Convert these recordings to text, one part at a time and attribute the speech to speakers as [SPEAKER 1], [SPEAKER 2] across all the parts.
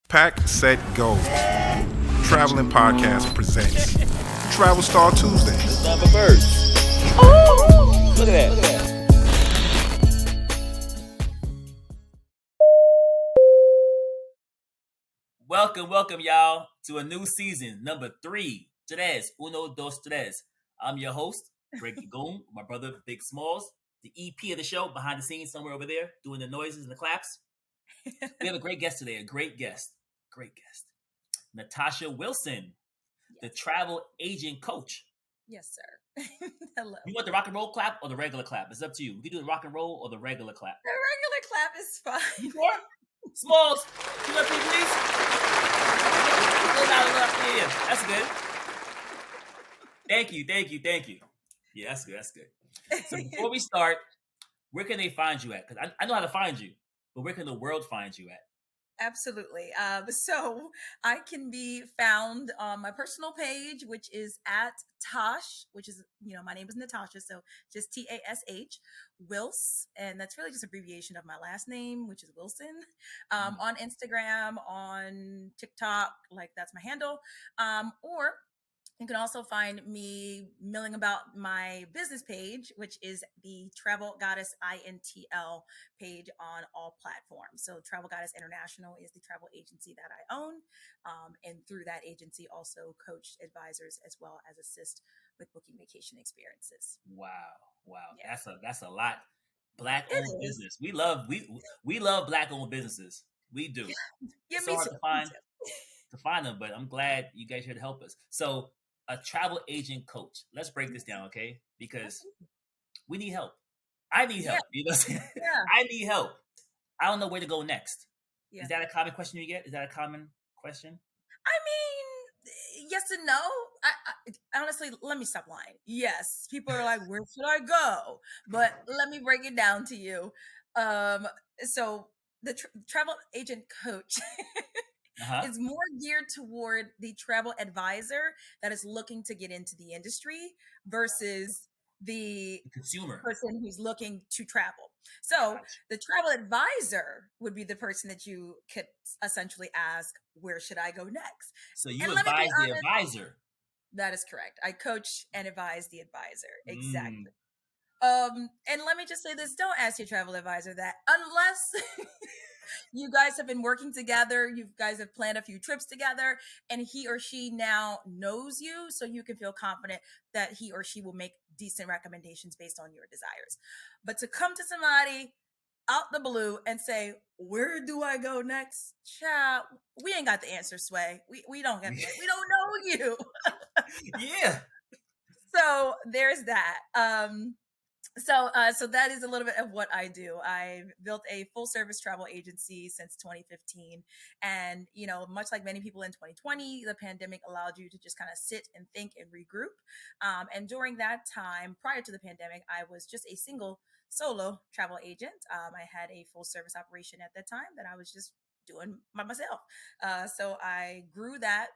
[SPEAKER 1] Pack, Set, Go. Traveling Podcast presents Travel Star Tuesday.
[SPEAKER 2] It's time for birds. Oh, look at that. Welcome, y'all, to a new season, number 3. Tres, uno, dos, tres. I'm your host, Greg Goon, my brother, Big Smalls, the EP of the show, behind the scenes somewhere over there, doing the noises and the claps. We have a great guest today, a great guest. Natasha Wilson, the travel agent coach.
[SPEAKER 3] Yes, sir. Hello.
[SPEAKER 2] You want the rock and roll clap or the regular clap? It's up to you. We can do the rock and roll or the regular clap.
[SPEAKER 3] The regular clap is fine.
[SPEAKER 2] You sure? Smalls, you want to please? Yeah, that's good. Thank you. Yeah, that's good. So before we start, where can they find you at? Because I know how to find you, but where can the world find you at?
[SPEAKER 3] Absolutely. So I can be found on my personal page, which is at Tosh, which is, my name is Natasha. So just Tash, Wils. And that's really just abbreviation of my last name, which is Wilson. On Instagram, on TikTok, that's my handle. Or you can also find me milling about my business page, which is the Travelgoddessintl page on all platforms. So Travel Goddess International is the travel agency that I own. And through that agency, also coach advisors as well as assist with booking vacation experiences.
[SPEAKER 2] Wow.
[SPEAKER 3] Yeah.
[SPEAKER 2] That's a lot. Black-owned business. We love Black-owned businesses. We do.
[SPEAKER 3] Yeah,
[SPEAKER 2] it's so hard to find them, but I'm glad you guys here to help us. So, a travel agent coach. Let's break this down, okay? Because we need help. I need help. You know what I'm saying?
[SPEAKER 3] Yeah.
[SPEAKER 2] I need help. I don't know where to go next.
[SPEAKER 3] Yeah.
[SPEAKER 2] Is that a common question you get? Is that a common question?
[SPEAKER 3] I mean, yes and no. I honestly, let me stop lying. Yes, people are like, where should I go? But let me break it down to you. So the travel agent coach is more geared toward the travel advisor that is looking to get into the industry versus the
[SPEAKER 2] consumer
[SPEAKER 3] person who's looking to travel. So the travel advisor would be the person that you could essentially ask, where should I go next?
[SPEAKER 2] So you advise the advisor.
[SPEAKER 3] That is correct. I coach and advise the advisor. Exactly. And let me just say this, don't ask your travel advisor that unless you guys have been working together, you guys have planned a few trips together, and he or she now knows you, so you can feel confident that he or she will make decent recommendations based on your desires. But to come to somebody out the blue and say, where do I go next? Child, we ain't got the answer, Sway. We don't know you.
[SPEAKER 2] Yeah.
[SPEAKER 3] So there's that. So that is a little bit of what I do. I've built a full service travel agency since 2015. And, much like many people in 2020, the pandemic allowed you to just kind of sit and think and regroup. And during that time, prior to the pandemic, I was just a single solo travel agent. I had a full service operation at that time that I was just doing by myself. So I grew that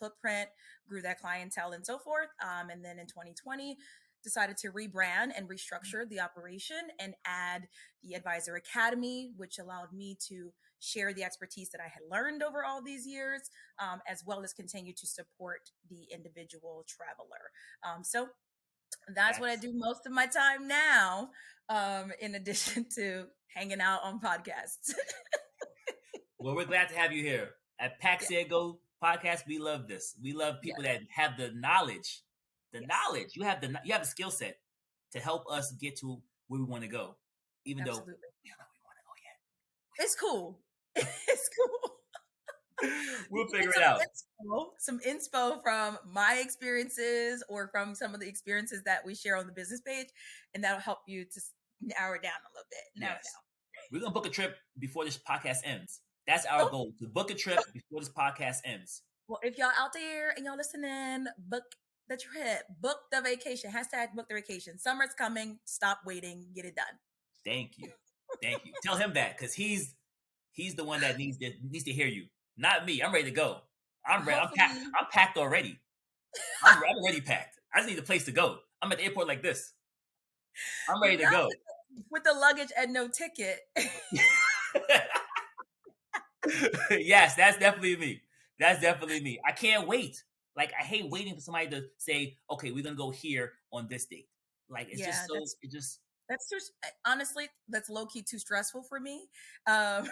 [SPEAKER 3] footprint, grew that clientele and so forth. And then in 2020, decided to rebrand and restructure the operation and add the Advisor Academy, which allowed me to share the expertise that I had learned over all these years, as well as continue to support the individual traveler. So that's what I do most of my time now, in addition to hanging out on podcasts.
[SPEAKER 2] Well, we're glad to have you here. At Pack Set Go podcast, we love this. We love people that have the knowledge. Knowledge. You have the skill set to help us get to where we want to go, even though we don't know where we want to go yet.
[SPEAKER 3] It's cool. It's cool.
[SPEAKER 2] We'll figure it out.
[SPEAKER 3] Some inspo from my experiences or from some of the experiences that we share on the business page, and that'll help you to narrow it down a little bit.
[SPEAKER 2] We're going to book a trip before this podcast ends. That's our goal, to book a trip before this podcast ends.
[SPEAKER 3] Well, if y'all out there and y'all listening, book the trip, book the vacation, # book the vacation. Summer's coming. Stop waiting. Get it done.
[SPEAKER 2] Thank you. Tell him that, because he's the one that needs to hear you, not me. I'm ready to go. I'm ready. I'm packed already. I'm already packed. I just need a place to go. I'm at the airport like this. I'm ready to go.
[SPEAKER 3] With the luggage and no ticket.
[SPEAKER 2] Yes, that's definitely me. That's definitely me. I can't wait. Like I hate waiting for somebody to say, "Okay, we're gonna go here on this date." Like it's
[SPEAKER 3] Yeah,
[SPEAKER 2] just so. It just
[SPEAKER 3] that's too, honestly, that's low key too stressful for me. Um,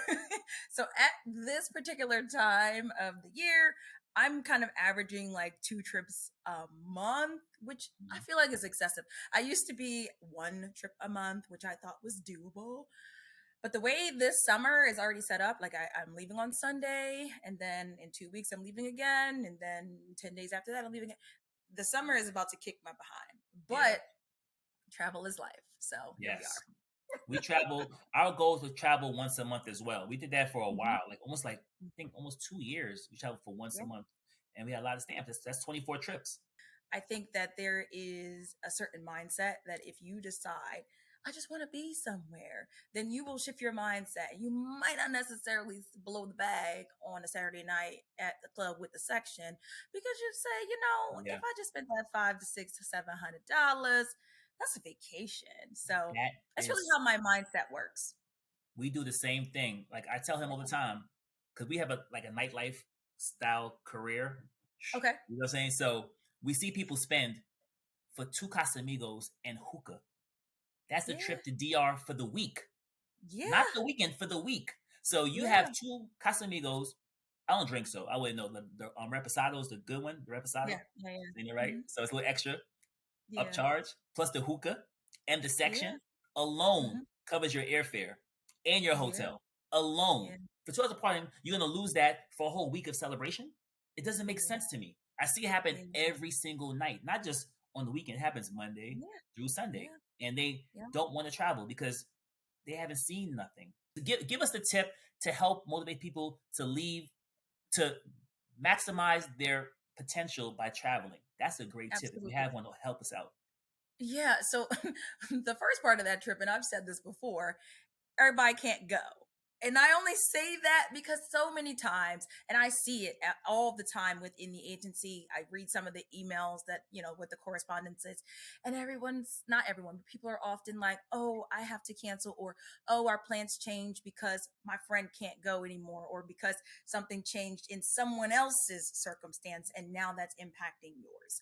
[SPEAKER 3] so at this particular time of the year, I'm kind of averaging like 2 trips a month, which I feel like is excessive. I used to be 1 trip a month, which I thought was doable. But the way this summer is already set up, like I'm leaving on Sunday, and then in 2 weeks I'm leaving again, and then 10 days after that I'm leaving again. The summer is about to kick my behind,
[SPEAKER 2] yeah.
[SPEAKER 3] but travel is life. So here we
[SPEAKER 2] Yes.
[SPEAKER 3] are.
[SPEAKER 2] We travel. Our goal is to travel once a month as well. We did that for a
[SPEAKER 3] Mhm.
[SPEAKER 2] while, like almost like I think almost 2 years. We traveled for once a
[SPEAKER 3] Yeah.
[SPEAKER 2] month, and we had a lot of stamps. That's 24 trips.
[SPEAKER 3] I think that there is a certain mindset that if you decide, I just want to be somewhere, then you will shift your mindset. You might not necessarily blow the bag on a Saturday night at the club with the section because you say, if
[SPEAKER 2] Yeah,
[SPEAKER 3] I just spent that $500 to $700, that's a vacation. So
[SPEAKER 2] that
[SPEAKER 3] that's really
[SPEAKER 2] is.
[SPEAKER 3] how my mindset works.
[SPEAKER 2] We do the same thing. Like I tell him all the time, because we have a nightlife style career.
[SPEAKER 3] Okay.
[SPEAKER 2] You know what I'm saying? So we see people spend for 2 Casamigos and hookah. That's a
[SPEAKER 3] Yeah.
[SPEAKER 2] trip to DR for the week, not
[SPEAKER 3] Yeah.
[SPEAKER 2] the weekend, for the week. So you have
[SPEAKER 3] Yeah.
[SPEAKER 2] 2 Casamigos. I don't drink, so I wouldn't know. The reposado is the good one, the reposado.
[SPEAKER 3] Yeah. Yeah.
[SPEAKER 2] Saying it
[SPEAKER 3] Yeah.
[SPEAKER 2] right? So it's a little extra
[SPEAKER 3] Yeah.
[SPEAKER 2] upcharge, plus the hookah and the
[SPEAKER 3] Yeah.
[SPEAKER 2] section alone
[SPEAKER 3] Hmm.
[SPEAKER 2] covers your airfare and your
[SPEAKER 3] Yeah.
[SPEAKER 2] hotel alone.
[SPEAKER 3] Yeah.
[SPEAKER 2] For 2 hours apart, you're gonna lose that for a whole week of celebration. It doesn't make
[SPEAKER 3] Yeah.
[SPEAKER 2] sense to me. I see it happen
[SPEAKER 3] Yeah.
[SPEAKER 2] every single night, not just on the weekend. It happens Monday
[SPEAKER 3] Yeah.
[SPEAKER 2] through Sunday,
[SPEAKER 3] Yeah.
[SPEAKER 2] and they
[SPEAKER 3] Yeah.
[SPEAKER 2] don't want to travel because they haven't seen nothing. Give us the tip to help motivate people to leave, to maximize their potential by traveling. That's a great tip. If you
[SPEAKER 3] Absolutely.
[SPEAKER 2] have one, to help us out.
[SPEAKER 3] Yeah. So the first part of that trip, and I've said this before, everybody can't go. And I only say that because so many times, and I see it all the time within the agency. I read some of the emails that, with the correspondences, and not everyone, but people are often like, oh, I have to cancel, or, oh, our plans changed because my friend can't go anymore, or because something changed in someone else's circumstance, and now that's impacting yours.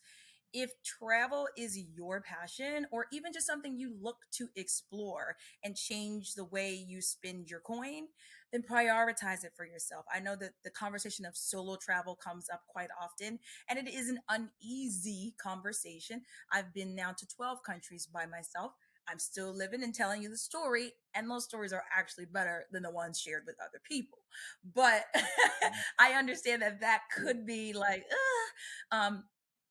[SPEAKER 3] If travel is your passion, or even just something you look to explore and change the way you spend your coin, then prioritize it for yourself. I know that the conversation of solo travel comes up quite often, and it is an uneasy conversation. I've been now to 12 countries by myself. I'm still living and telling you the story, and those stories are actually better than the ones shared with other people. But I understand that could be like,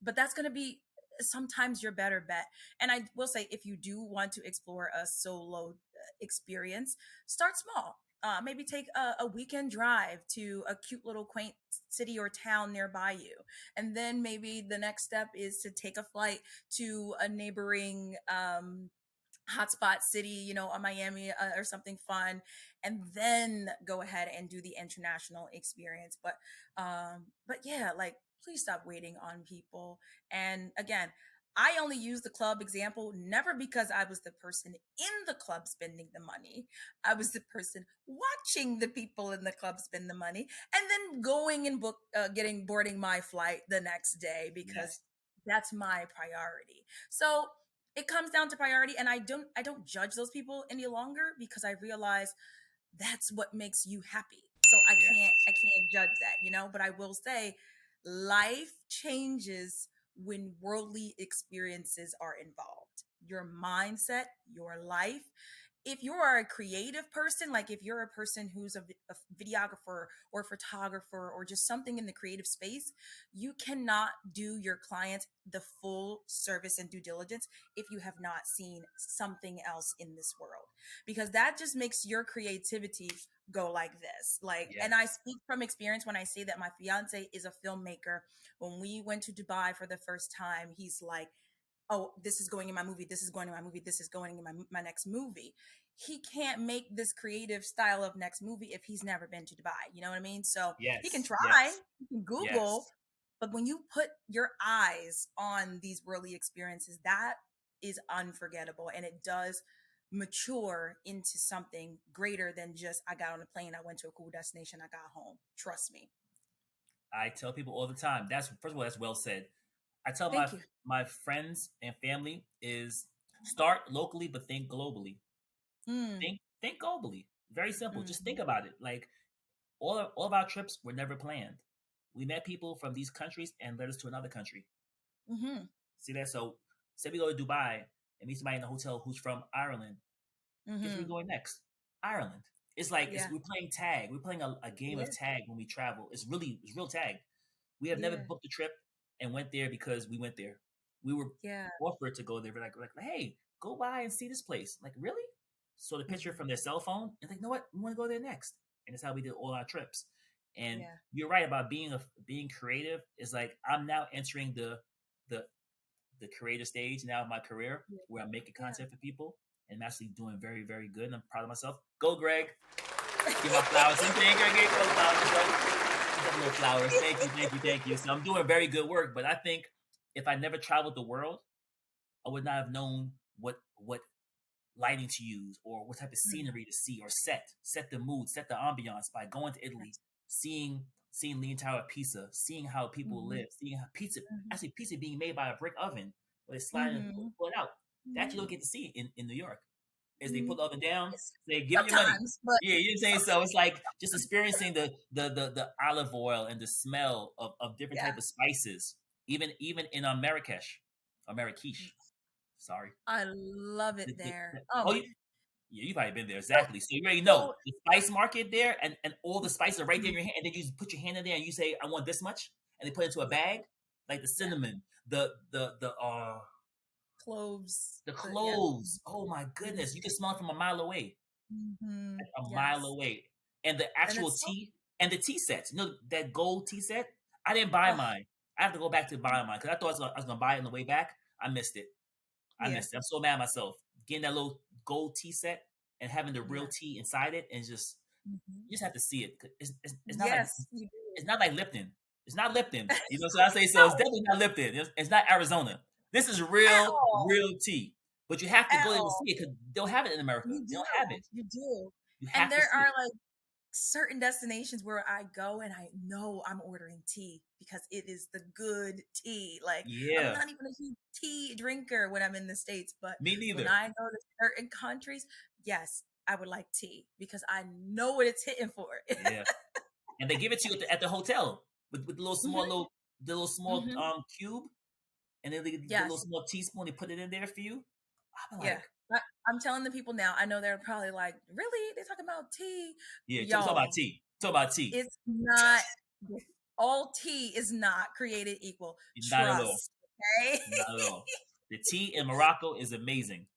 [SPEAKER 3] but that's going to be sometimes your better bet. And I will say, if you do want to explore a solo experience, start small. Maybe take a weekend drive to a cute little quaint city or town nearby you. And then maybe the next step is to take a flight to a neighboring hotspot city, a Miami or something fun, and then go ahead and do the international experience. But yeah, like, please stop waiting on people. And again, I only use the club example never because I was the person in the club spending the money. I was the person watching the people in the club spend the money, and then going and getting boarding my flight the next day because
[SPEAKER 2] Yes.
[SPEAKER 3] that's my priority. So it comes down to priority, and I don't judge those people any longer because I realize that's what makes you happy. So i can't
[SPEAKER 2] Yes.
[SPEAKER 3] i can't judge that. But I will say, life changes when worldly experiences are involved. Your mindset, your life. If you are a creative person, like if you're a person who's a videographer or photographer or just something in the creative space, you cannot do your clients the full service and due diligence if you have not seen something else in this world, because that just makes your creativity go like this. Like, and I
[SPEAKER 2] Yes.
[SPEAKER 3] speak from experience when I say that my fiance is a filmmaker. When we went to Dubai for the first time, he's like, oh, this is going in my movie, this is going in my movie, this is going in my next movie. He can't make this creative style of next movie if he's never been to Dubai. You know what I mean? So he can
[SPEAKER 2] Yes.
[SPEAKER 3] try,
[SPEAKER 2] Yes.
[SPEAKER 3] he can Google,
[SPEAKER 2] Yes.
[SPEAKER 3] but when you put your eyes on these worldly experiences, that is unforgettable. And it does mature into something greater than just I got on a plane, I went to a cool destination, I got home. Trust me.
[SPEAKER 2] I tell people all the time. That's first of all, that's well said. I tell
[SPEAKER 3] Thank you.
[SPEAKER 2] my friends and family is start locally but think globally.
[SPEAKER 3] Mm,
[SPEAKER 2] Think globally. Very simple. Just think
[SPEAKER 3] mm,
[SPEAKER 2] about it. Like all of our trips were never planned. We met people from these countries and led us to another country.
[SPEAKER 3] mm-hmm,
[SPEAKER 2] See that? So say we go to Dubai and meet somebody in the hotel who's from Ireland. Guess where
[SPEAKER 3] mm-hmm.
[SPEAKER 2] we're going next? Ireland. It's like
[SPEAKER 3] Yeah,
[SPEAKER 2] we're playing tag. We're playing a game of
[SPEAKER 3] yeah,
[SPEAKER 2] tag when we travel. It's real tag. We have never
[SPEAKER 3] yeah,
[SPEAKER 2] booked a trip and went there because we went there. We were
[SPEAKER 3] yeah.
[SPEAKER 2] offered to go there. We're like, hey, go by and see this place. Like, really? So the picture
[SPEAKER 3] Mhm.
[SPEAKER 2] from their cell phone, and like, you know what? We want to go there next. And that's how we did all our trips. And
[SPEAKER 3] Yeah.
[SPEAKER 2] you're right about being creative. Is like I'm now entering the the creative stage now of my career
[SPEAKER 3] Yeah.
[SPEAKER 2] where I'm making
[SPEAKER 3] Yeah.
[SPEAKER 2] content for people and I'm actually doing very, very good. And I'm proud of myself. Go, Greg. Give my flowers. Thank you, Greg. Go flowers. Little flowers. Thank you, thank you, thank you. So I'm doing very good work. But I think if I never traveled the world, I would not have known what lighting to use or what type of
[SPEAKER 3] Mm,
[SPEAKER 2] scenery to see or set the mood, set the ambiance by going to Italy,
[SPEAKER 3] yes.
[SPEAKER 2] seeing the entire Pisa, seeing how people
[SPEAKER 3] Mhm,
[SPEAKER 2] live, seeing how
[SPEAKER 3] mhm,
[SPEAKER 2] pizza being made by a brick oven where they slide and
[SPEAKER 3] mhm,
[SPEAKER 2] pull it out. That you don't
[SPEAKER 3] mhm,
[SPEAKER 2] get to see in New York. As they
[SPEAKER 3] mhm.
[SPEAKER 2] put the oven down,
[SPEAKER 3] Yes.
[SPEAKER 2] they give me your money.
[SPEAKER 3] Sometimes, but
[SPEAKER 2] Yeah, you know what I'm saying? So it's like just experiencing the olive oil and the smell of different
[SPEAKER 3] yeah,
[SPEAKER 2] type of spices, even in Marrakesh or Marrakesh. Sorry.
[SPEAKER 3] I love it there. Oh
[SPEAKER 2] Oh,
[SPEAKER 3] my.
[SPEAKER 2] yeah, you've probably been there.
[SPEAKER 3] So,
[SPEAKER 2] Exactly. So you already know
[SPEAKER 3] so
[SPEAKER 2] the spice market there and all the spices are right there
[SPEAKER 3] mhm,
[SPEAKER 2] in your hand. And then you just put your hand in there and you say, I want this much. And they put it into a
[SPEAKER 3] yeah,
[SPEAKER 2] bag. Like the
[SPEAKER 3] yeah.
[SPEAKER 2] cinnamon,
[SPEAKER 3] Cloves,
[SPEAKER 2] the
[SPEAKER 3] but yeah.
[SPEAKER 2] cloves. Oh my
[SPEAKER 3] Mhm,
[SPEAKER 2] goodness. You can smell it from a mile away.
[SPEAKER 3] mhm,
[SPEAKER 2] Like a mile
[SPEAKER 3] yes.
[SPEAKER 2] away. And the
[SPEAKER 3] And
[SPEAKER 2] actual
[SPEAKER 3] it's so,
[SPEAKER 2] tea and the tea sets. You know that gold tea set? I didn't buy
[SPEAKER 3] oh,
[SPEAKER 2] mine. I have to go back to buy mine because I thought I was gonna buy it on the way back. I missed it. I
[SPEAKER 3] yeah,
[SPEAKER 2] missed it. I'm so mad at myself. Getting that little gold tea set and having the real
[SPEAKER 3] yeah.
[SPEAKER 2] tea inside it, and just
[SPEAKER 3] Mhm.
[SPEAKER 2] you just have to see it. It's not like
[SPEAKER 3] Yes, you do.
[SPEAKER 2] it's not like Lipton. It's not Lipton. You know what I say? So it's
[SPEAKER 3] No,
[SPEAKER 2] definitely not Lipton. It's not Arizona. This is
[SPEAKER 3] at
[SPEAKER 2] real,
[SPEAKER 3] all,
[SPEAKER 2] real tea. But you have to
[SPEAKER 3] at
[SPEAKER 2] go there to
[SPEAKER 3] all.
[SPEAKER 2] see it because they don't have it in America.
[SPEAKER 3] You
[SPEAKER 2] They don't have
[SPEAKER 3] do,
[SPEAKER 2] it.
[SPEAKER 3] you do.
[SPEAKER 2] You
[SPEAKER 3] And
[SPEAKER 2] have to
[SPEAKER 3] there
[SPEAKER 2] see
[SPEAKER 3] are
[SPEAKER 2] it.
[SPEAKER 3] like certain destinations where I go and I know I'm ordering tea because it is the good tea. Like I'm
[SPEAKER 2] Yeah.
[SPEAKER 3] not even a huge tea drinker when I'm in the States, but
[SPEAKER 2] Me
[SPEAKER 3] when
[SPEAKER 2] neither.
[SPEAKER 3] I go to certain countries, yes, I would like tea because I know what it's hitting for.
[SPEAKER 2] Yeah. And they give it to you at the hotel with the little small
[SPEAKER 3] Hmm. Hmm.
[SPEAKER 2] cube, and then the little
[SPEAKER 3] Yes,
[SPEAKER 2] small teaspoon. They put it in there for you. I'm
[SPEAKER 3] yeah.
[SPEAKER 2] like,
[SPEAKER 3] I'm telling the people now. I know they're probably like, "Really? They talking about tea,
[SPEAKER 2] yeah. Talk about
[SPEAKER 3] y'all?
[SPEAKER 2] tea. Talk about tea.
[SPEAKER 3] It's not. All tea is not created equal.
[SPEAKER 2] Not at all.
[SPEAKER 3] Trust, okay?"
[SPEAKER 2] Not at all. The tea in Morocco is amazing.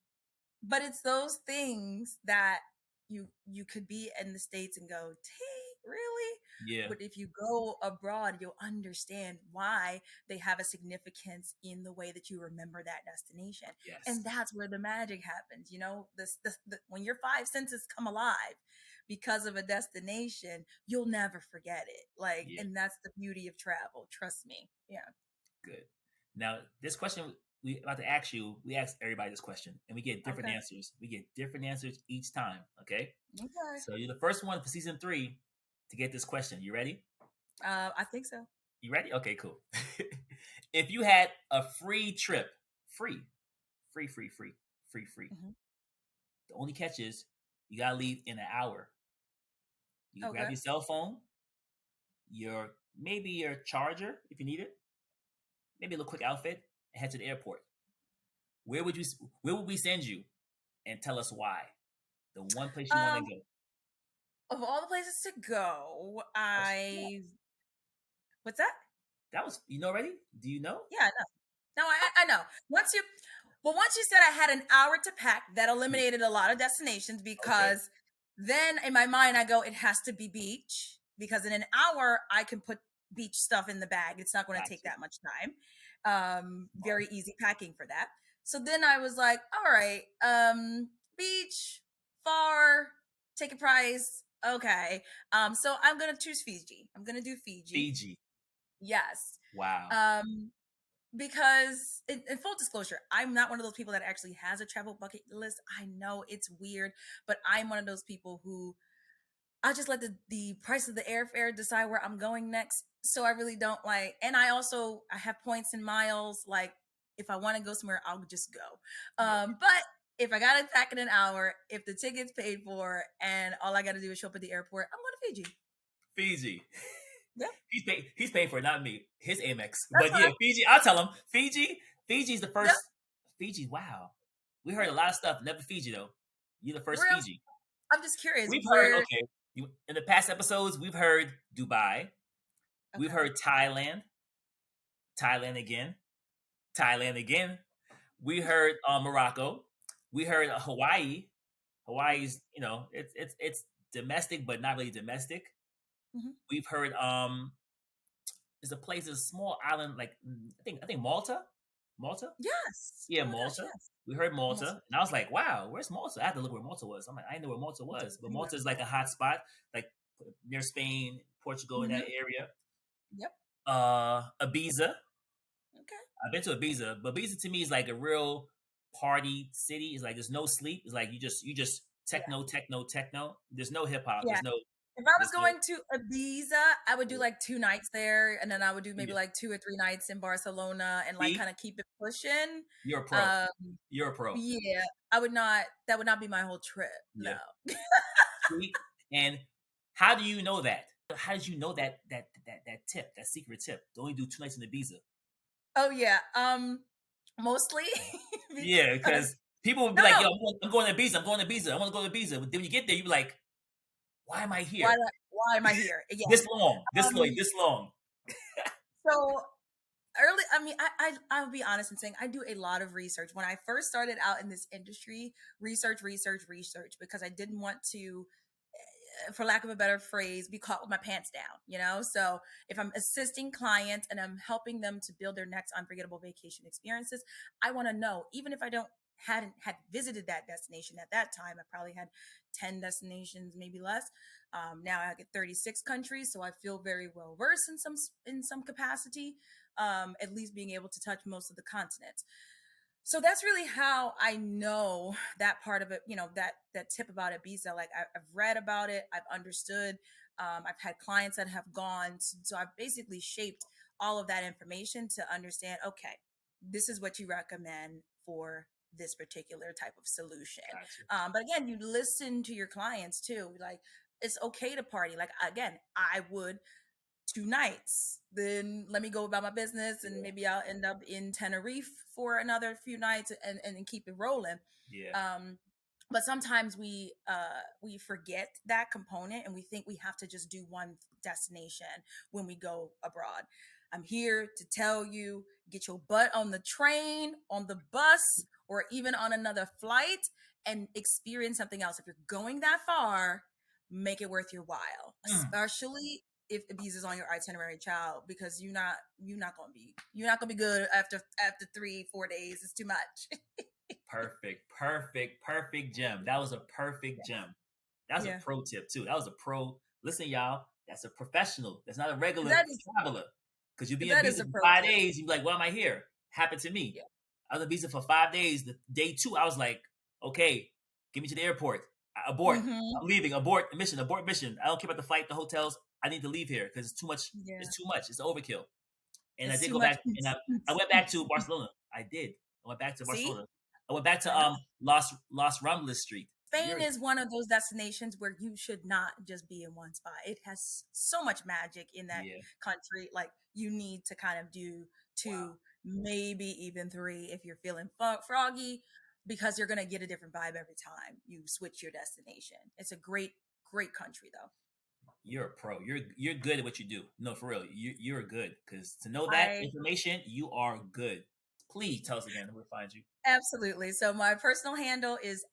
[SPEAKER 3] But it's those things that you could be in the States and go, tea, really?
[SPEAKER 2] Yeah.
[SPEAKER 3] But if you go abroad, you'll understand why they have a significance in the way that you remember that destination.
[SPEAKER 2] Yes.
[SPEAKER 3] And that's where the magic happens. When your five senses come alive because of a destination, you'll never forget it. Like,
[SPEAKER 2] Yeah.
[SPEAKER 3] and that's the beauty of travel. Trust me. Yeah.
[SPEAKER 2] Good. Now, this question we about to ask you, we ask everybody this question, and we get different
[SPEAKER 3] Okay.
[SPEAKER 2] answers. We get different answers each time. Okay.
[SPEAKER 3] Okay.
[SPEAKER 2] So you're the first one for season 3 to get this question. You ready?
[SPEAKER 3] I think so.
[SPEAKER 2] You ready? Okay, cool. If you had a free trip, free, free, free, free, free, free.
[SPEAKER 3] Hmm.
[SPEAKER 2] The only catch is you gotta leave in an hour. You can grab
[SPEAKER 3] Okay.
[SPEAKER 2] your cell phone, maybe your charger if you need it, maybe a little quick outfit, and head to the airport. Where would you? Where would we send you? And tell us why. The one place you want to
[SPEAKER 3] Um,
[SPEAKER 2] go.
[SPEAKER 3] of all the places to go,
[SPEAKER 2] Yeah,
[SPEAKER 3] what's that?
[SPEAKER 2] that was you know already. Do you know?
[SPEAKER 3] Yeah, no, I know. Once you said I had an hour to pack, that eliminated a lot of destinations
[SPEAKER 2] Okay,
[SPEAKER 3] because then in my mind I go, it has to be beach because in an hour I can put beach stuff in the bag. It's not going to take
[SPEAKER 2] gotcha.
[SPEAKER 3] that much time.
[SPEAKER 2] Smart.
[SPEAKER 3] Very easy packing for that. So then I was like, all right, beach, far, ticket price, okay. So I'm gonna choose Fiji. I'm gonna do Fiji.
[SPEAKER 2] Fiji.
[SPEAKER 3] Yes.
[SPEAKER 2] Wow.
[SPEAKER 3] Um, because in full disclosure, I'm not one of those people that actually has a travel bucket list. I know it's weird, but I'm one of those people who I just let the price of the airfare decide where I'm going next. So I really don't like, and I have points and miles. Like if I want to go somewhere, I'll just go.
[SPEAKER 2] Yeah.
[SPEAKER 3] But if I gotta pack in an hour, if the ticket's paid for, and all I gotta do is show up at the airport, I'm going to Fiji.
[SPEAKER 2] Fiji.
[SPEAKER 3] Yeah,
[SPEAKER 2] He's paying for it, not me. His Amex.
[SPEAKER 3] that's
[SPEAKER 2] But yeah,
[SPEAKER 3] fine.
[SPEAKER 2] Fiji, I'll tell him. Fiji's the
[SPEAKER 3] Yeah,
[SPEAKER 2] first. Fiji, wow. We heard a lot of stuff. Never Fiji though. You're the first
[SPEAKER 3] real.
[SPEAKER 2] Fiji.
[SPEAKER 3] I'm just curious.
[SPEAKER 2] We've heard,
[SPEAKER 3] Where?
[SPEAKER 2] okay. In the past episodes, we've heard Dubai. We've
[SPEAKER 3] Okay.
[SPEAKER 2] heard Thailand. Thailand again. Thailand again. We heard Morocco. We heard Hawaii. Hawaii's, it's domestic, but not really domestic.
[SPEAKER 3] Mhm.
[SPEAKER 2] We've heard there's a place, a small island, like I think Malta. Malta?
[SPEAKER 3] Yes.
[SPEAKER 2] Yeah,
[SPEAKER 3] Oh my gosh,
[SPEAKER 2] Malta.
[SPEAKER 3] yes.
[SPEAKER 2] We heard Malta.
[SPEAKER 3] Malta.
[SPEAKER 2] And I was like, wow, where's Malta? I had to look where Malta was. I'm like, I didn't know where Malta was. But
[SPEAKER 3] Anywhere.
[SPEAKER 2] Malta is like a hot spot, like near Spain, Portugal, in that area.
[SPEAKER 3] Yep.
[SPEAKER 2] Ibiza.
[SPEAKER 3] Okay.
[SPEAKER 2] I've been to Ibiza, but Ibiza to me is like a real party city. It's like there's no sleep. It's like you just techno, techno, techno. There's no hip hop.
[SPEAKER 3] Yeah.
[SPEAKER 2] There's no.
[SPEAKER 3] If I was
[SPEAKER 2] There's no.
[SPEAKER 3] going to Ibiza, I would do like 2 nights there, and then I would do maybe
[SPEAKER 2] Yeah.
[SPEAKER 3] like 2 or 3 nights in Barcelona, and like
[SPEAKER 2] See,
[SPEAKER 3] kind of keep it pushing.
[SPEAKER 2] you're a pro.
[SPEAKER 3] Um,
[SPEAKER 2] You're a pro.
[SPEAKER 3] yeah, I would not. That would not be my whole trip.
[SPEAKER 2] Yeah.
[SPEAKER 3] No.
[SPEAKER 2] See? And how do you know that? How did you know that tip, that secret tip? To only do 2 nights in Ibiza.
[SPEAKER 3] Oh yeah. Mostly.
[SPEAKER 2] Yeah, because people would be
[SPEAKER 3] No,
[SPEAKER 2] like,
[SPEAKER 3] no.
[SPEAKER 2] "Yo, I'm going to Ibiza. I'm going to Ibiza. I want to go to Ibiza." But then when you get there, you be like, "Why am I here?
[SPEAKER 3] Why am I here? Yeah.
[SPEAKER 2] This long,
[SPEAKER 3] Um,
[SPEAKER 2] this long."
[SPEAKER 3] so early, I mean, I'll be honest in saying I do a lot of research. When I first started out in this industry, research, because I didn't want to, for lack of a better phrase, be caught with my pants down, So if I'm assisting clients and I'm helping them to build their next unforgettable vacation experiences, I want to know, even if I hadn't had visited that destination at that time, I probably had 10 destinations, maybe less. Now I get 36 countries, so I feel very well versed in some capacity, at least being able to touch most of the continents. So that's really how I know that part of it, that tip about Ibiza. Like I've read about it, I've understood, I've had clients that have gone. So I've basically shaped all of that information to understand, okay, this is what you recommend for this particular type of solution.
[SPEAKER 2] Gotcha.
[SPEAKER 3] But again, you listen to your clients too. Like it's okay to party. Like again, I would 2 nights, then let me go about my business, and
[SPEAKER 2] Yeah.
[SPEAKER 3] maybe I'll end up in Tenerife for another few nights and keep it rolling.
[SPEAKER 2] Yeah.
[SPEAKER 3] But sometimes we forget that component, and we think we have to just do one destination when we go abroad. I'm here to tell you, get your butt on the train, on the bus, or even on another flight and experience something else. If you're going that far, make it worth your while, especially if Ibiza is on your itinerary, child, because you're not gonna be good after 3-4 days. It's too much.
[SPEAKER 2] Perfect gem. That was a perfect gem. That was a pro tip too. That was a pro. Listen, y'all, that's a professional. That's not a regular traveler. Because you'll be in Ibiza for 5 days. You'll be like, why am I here? Happened to me.
[SPEAKER 3] Yeah.
[SPEAKER 2] I was in Ibiza for 5 days. The day 2, I was like, okay, get me to the airport. Abort. I'm leaving. Abort mission. I don't care about the flight, the hotels. I need to leave here because it's too much. Yeah. It's too much. It's overkill. And I did go back, and I went back to Barcelona. I did. I went back to Barcelona. I went back to Los Ramblas Street.
[SPEAKER 3] Spain is one of those destinations where you should not just be in one spot. It has so much magic in that country. Like you need to kind of do 2, maybe even 3 if you're feeling froggy, because you're going to get a different vibe every time you switch your destination. It's a great country though.
[SPEAKER 2] You're a pro. You're good at what you do. No, for real. You're good, because to know that information, you are good. Please tell us again where to find you.
[SPEAKER 3] Absolutely. So my personal handle is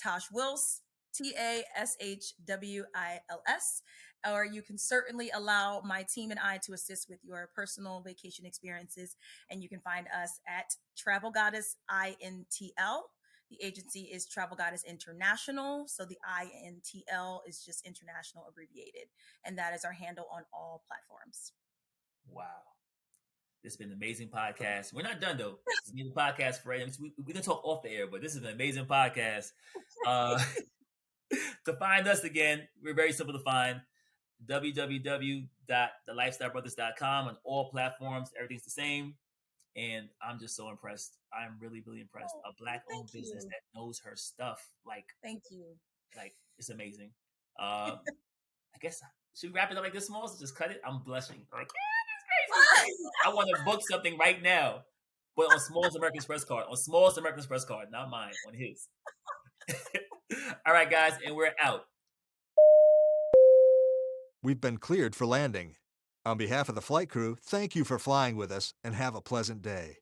[SPEAKER 3] @TashWils, TASHWILS, or you can certainly allow my team and I to assist with your personal vacation experiences. And you can find us at Travelgoddessintl. The agency is Travel Goddess International. So the INTL is just international abbreviated. And that is our handle on all platforms.
[SPEAKER 2] Wow. This has been an amazing podcast. We're not done though. This is a podcast for we can talk off the air, but this is an amazing podcast. To find us again, we're very simple to find. www.thelifestylebrothers.com on all platforms. Everything's the same. And I'm just so impressed. I'm really, really impressed. A Black-owned business that knows her stuff.
[SPEAKER 3] Thank you.
[SPEAKER 2] It's amazing. I guess, should we wrap it up like this, Smalls? Just cut it? I'm blushing. That's crazy. I want to book something right now, but on Smalls American Express card. On Smalls American Express card, not mine, on his. All right, guys, and we're out.
[SPEAKER 4] We've been cleared for landing. On behalf of the flight crew, thank you for flying with us and have a pleasant day.